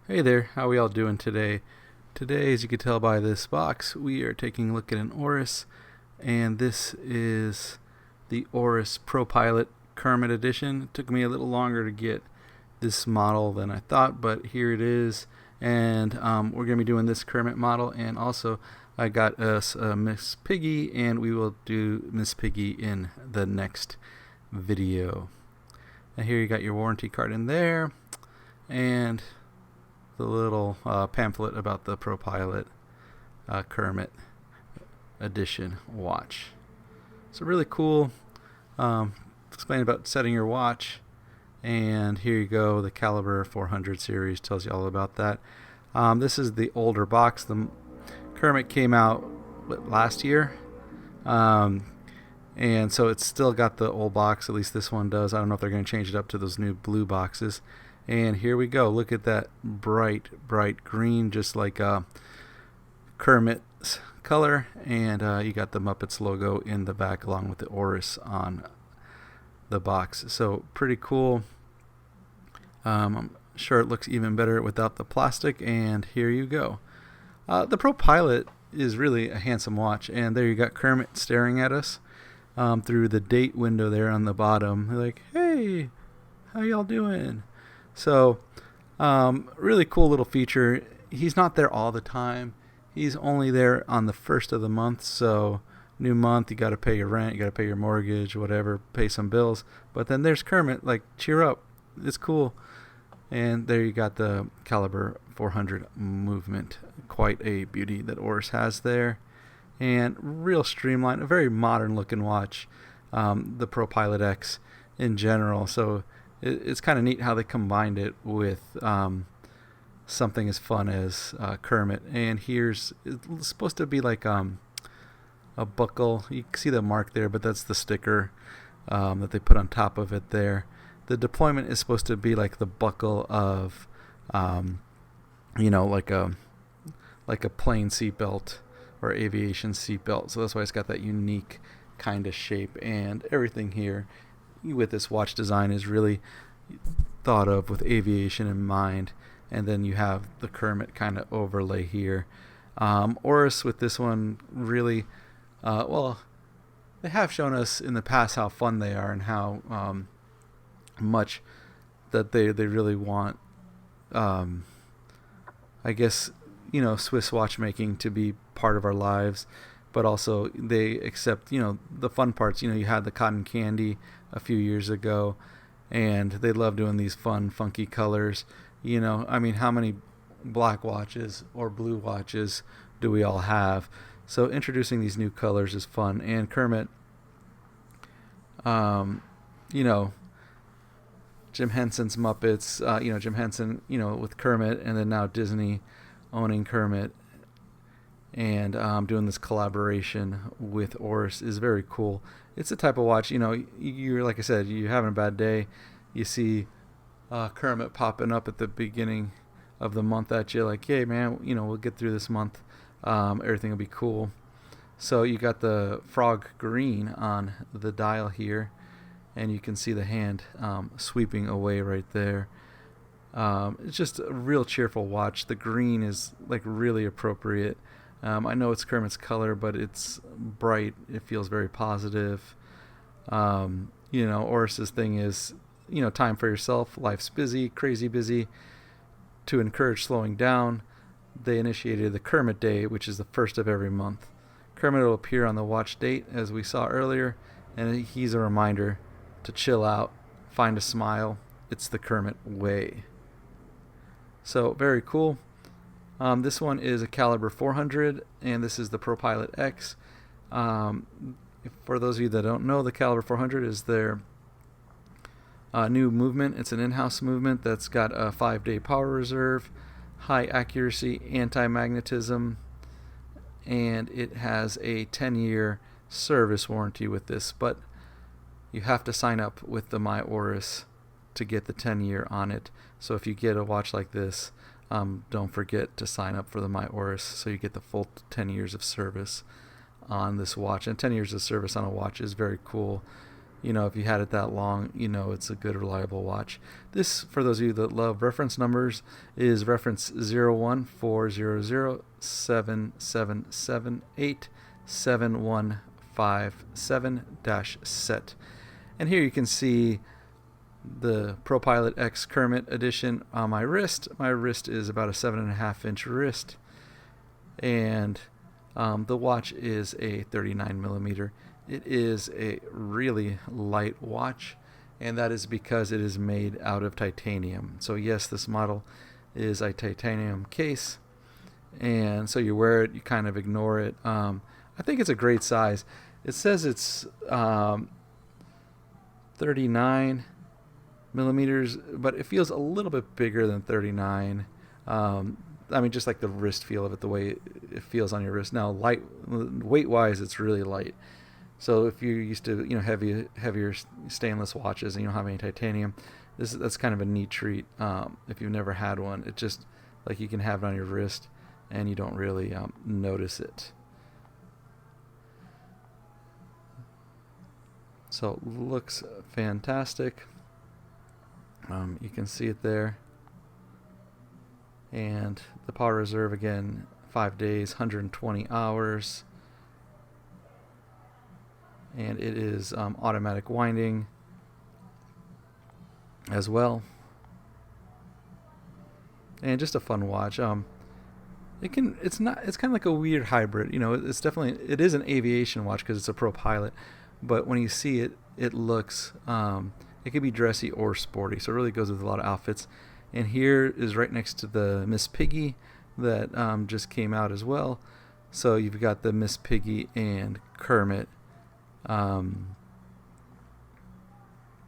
Hey there, how we all doing today? Today, as you can tell by this box, we are taking a look at an Oris, and this is the Oris Propilot Kermit edition. It took me a little longer to get this model than I thought, but here it is, and we're going to be doing this Kermit model, and also I got us a Miss Piggy, and we will do Miss Piggy in the next video. And here you got your warranty card in there, and the little pamphlet about the Propilot Kermit edition watch. So really cool. Explain about setting your watch, and here you go. The Caliber 400 series tells you all about that. This is the older box. The Kermit came out last year, and so it's still got the old box. At least this one does. I don't know if they're going to change it up to those new blue boxes. And here we go. Look at that bright green, just like Kermit's color. And you got the Muppets logo in the back along with the Oris on the box. So pretty cool. I'm sure it looks even better without the plastic. And here you go. The Propilot is really a handsome watch. And there you got Kermit staring at us through the date window there on the bottom. They're like, hey, how y'all doing? So, really cool little feature. He's not there all the time. He's only there on the first of the month. So, new month, you got to pay your rent, you got to pay your mortgage, whatever, pay some bills. But then there's Kermit, like, cheer up. It's cool. And there you got the Caliber 400 movement. Quite a beauty that Oris has there. And real streamlined, a very modern looking watch. The Propilot X in general. So, it's kind of neat how they combined it with something as fun as Kermit. And it's supposed to be like a buckle. You can see the mark there, but that's the sticker that they put on top of it there. The deployment is supposed to be like the buckle of, like a plane seatbelt or aviation seatbelt. So that's why it's got that unique kind of shape, and everything here with this watch design is really thought of with aviation in mind. And then you have the Kermit kind of overlay here. Oris with this one really, they have shown us in the past how fun they are and how much that they really want, I guess, Swiss watchmaking to be part of our lives. But also they accept, the fun parts. You had the cotton candy a few years ago, and they love doing these fun, funky colors. How many black watches or blue watches do we all have? So introducing these new colors is fun. And Kermit, Jim Henson's Muppets, Jim Henson, with Kermit, and then now Disney owning Kermit, and doing this collaboration with Oris is very cool. It's the type of watch, you're, like I said, you're having a bad day, you see Kermit popping up at the beginning of the month at you, like, hey man, we'll get through this month, everything will be cool. So you got the frog green on the dial here, and you can see the hand sweeping away right there. It's just a real cheerful watch. The green is like really appropriate. I know it's Kermit's color, but it's bright. It feels very positive. Oris's thing is, time for yourself. Life's busy, crazy busy. To encourage slowing down, they initiated the Kermit Day, which is the first of every month. Kermit will appear on the watch date, as we saw earlier, and he's a reminder to chill out, find a smile. It's the Kermit way. So, very cool. This one is a Caliber 400, and this is the Propilot X. For those of you that don't know, the Caliber 400 is their new movement. It's an in-house movement that's got a 5-day power reserve, high accuracy, anti-magnetism, and it has a 10-year service warranty with this. But you have to sign up with the My Oris to get the 10-year on it. So if you get a watch like this, don't forget to sign up for the My Oris so you get the full 10 years of service on this watch. And 10 years of service on a watch is very cool. if you had it that long, it's a good, reliable watch. This, for those of you that love reference numbers, is reference 0140077787157-set. And here you can see the Propilot X Kermit edition on my wrist. My wrist is about a 7.5-inch wrist, and the watch is a 39 millimeter. It is a really light watch, and that is because it is made out of titanium. So yes, this model is a titanium case, and so you wear it, you kind of ignore it. I think it's a great size. It says it's 39 millimeters, but it feels a little bit bigger than 39. Just like the wrist feel of it, the way it feels on your wrist. Now, weight-wise, it's really light. So if you're used to heavier stainless watches and you don't have any titanium, that's kind of a neat treat. If you've never had one, it just like you can have it on your wrist and you don't really notice it. So looks fantastic. You can see it there. And the power reserve, again, 5 days, 120 hours. And it is automatic winding as well. And just a fun watch. It's kind of like a weird hybrid. It is an aviation watch because it's a Propilot, but when you see it, it looks, it could be dressy or sporty. So it really goes with a lot of outfits. And here is right next to the Miss Piggy that just came out as well. So you've got the Miss Piggy and Kermit.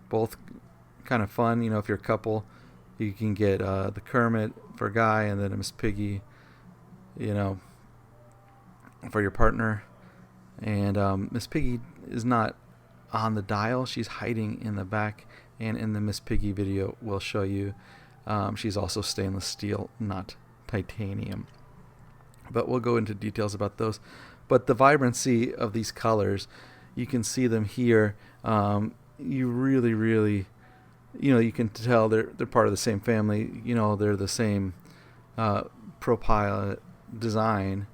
Both kind of fun. If you're a couple, you can get the Kermit for a guy and then a Miss Piggy, for your partner. And Miss Piggy is not on the dial. She's hiding in the back. And in the Miss Piggy video, we'll show you she's also stainless steel, not titanium. But we'll go into details about those. But the vibrancy of these colors, you can see them here. You really, really, you can tell they're part of the same family. They're the same Propilot design,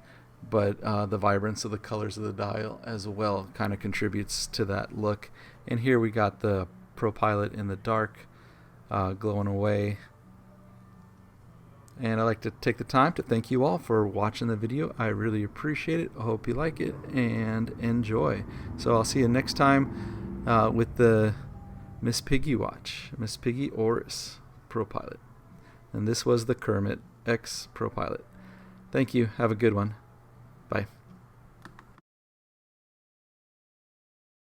but the vibrance of the colors of the dial as well kind of contributes to that look. And here we got the Propilot in the dark, glowing away. And I'd like to take the time to thank you all for watching the video. I really appreciate it. I hope you like it and enjoy. So I'll see you next time with the Miss Piggy watch, Miss Piggy Oris Propilot. And this was the Kermit X Propilot. Thank you. Have a good one. Bye.